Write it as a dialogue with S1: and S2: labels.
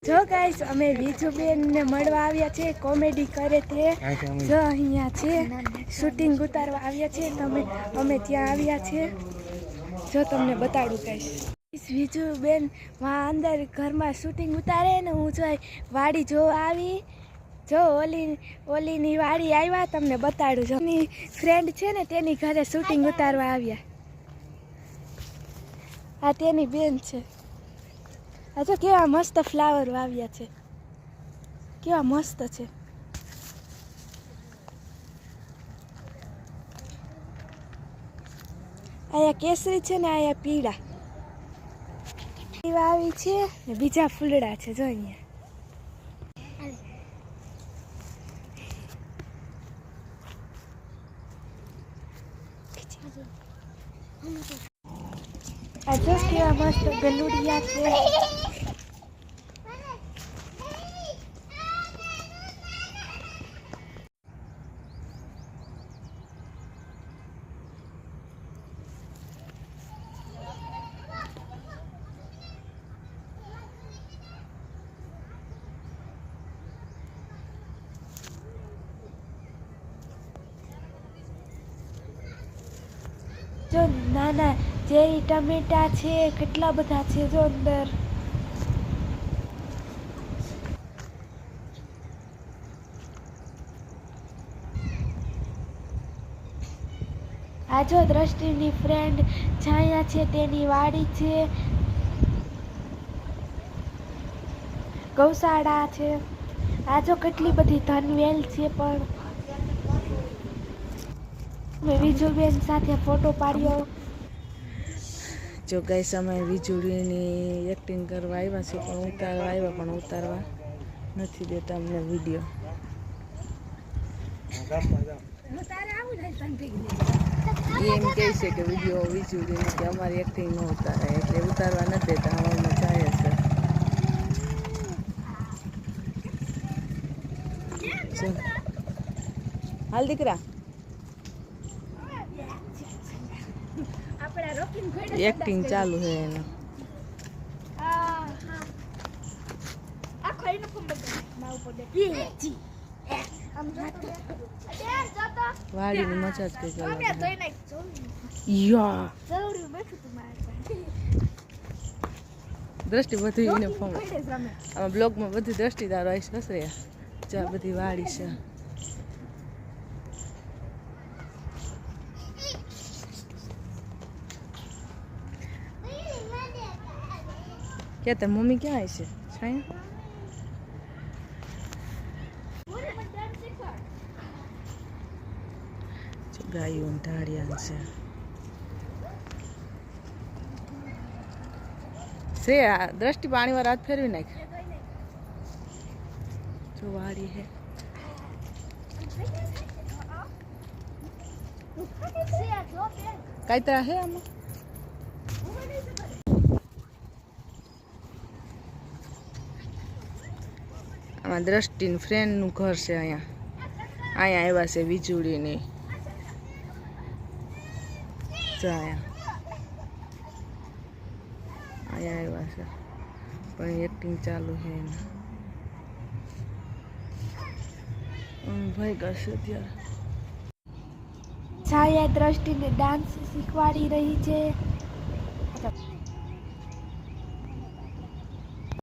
S1: જો ગાઈસ અમે વિજુબેન ને મળવા આવ્યા છે, કોમેડી કરે તે જો અહીંયા છે, શૂટિંગ ઉતારવા આવ્યા છે. અમે ત્યાં આવ્યા છે, જો તમને બતાડું ગાઈસ. વિજુબેન માં અંદર ઘરમાં શૂટિંગ ઉતારે ને હું જોઈ વાડી જો આવી, જો ઓલીની વાડી આવ્યા, તમને બતાડું. જો એની ફ્રેન્ડ છે ને તેની ઘરે શૂટિંગ ઉતારવા આવ્યા. આ તેની બેન છે. આ તો કેવા મસ્ત ફ્લાવર વાવ્યા છે, કેવા મસ્ત છે. આયા કેસરી છે ને આયા પીળા આવી છે ને બીજા ફૂલડા છે. જો અહીંયા આ જો કેવા મસ્ત ગલુડિયા છે. જો નાના ચેરી ટમેટા છે, કેટલા બધા છે જો અંદર. આ જો દ્રષ્ટિની ફ્રેન્ડ છાયા છે, તેની વાડી છે, ગૌશાળા છે. આ જો કેટલી બધી ધનવેલ છે. પણ મેં વિજુબેન સાથે ફોટો પાડ્યો.
S2: જો ગાઈસ અમે વીજળીની એક્ટિંગ કરવા આવ્યા છે, પણ ઉતારવા નથી દેતા અમને વિડીયો. એમ કહે છે કે વિડીયો વીજળીની કે અમારી એક્ટિંગ ન ઉતારે, એટલે ઉતારવા નથી દેતા. અમારમાં જાય છે. હાલ દીકરા, એક્ટિંગ ચાલુ છે એને. વાડીની મજા જ કઈ દ્રષ્ટિ બધું યુનિફોર્મ. આમાં બ્લોગમાં બધી દ્રષ્ટિદારો આવીશ હશે. જ્યાં બધી વાડી છે. ક્યાં તાર મમ્મી ક્યાં આવી છે? છાયા ગાયો ઢાળિયા છે. આ દ્રષ્ટિ પાણીમાં રાત ફેરવી નાખ. જો વાડી હે. કાયતરા હે આમાં. આમાં દ્રષ્ટિની ફ્રેન્ડનું ઘર છે. અહીંયા આવ્યા છે વીજળીની. અહીંયા આવ્યા છે, પણ એક્ટિંગ ચાલુ છે એને. ભાઈ કરશે અત્યારે.
S1: છાયા દ્રષ્ટિને ડાન્સ શીખવાડી રહી છે.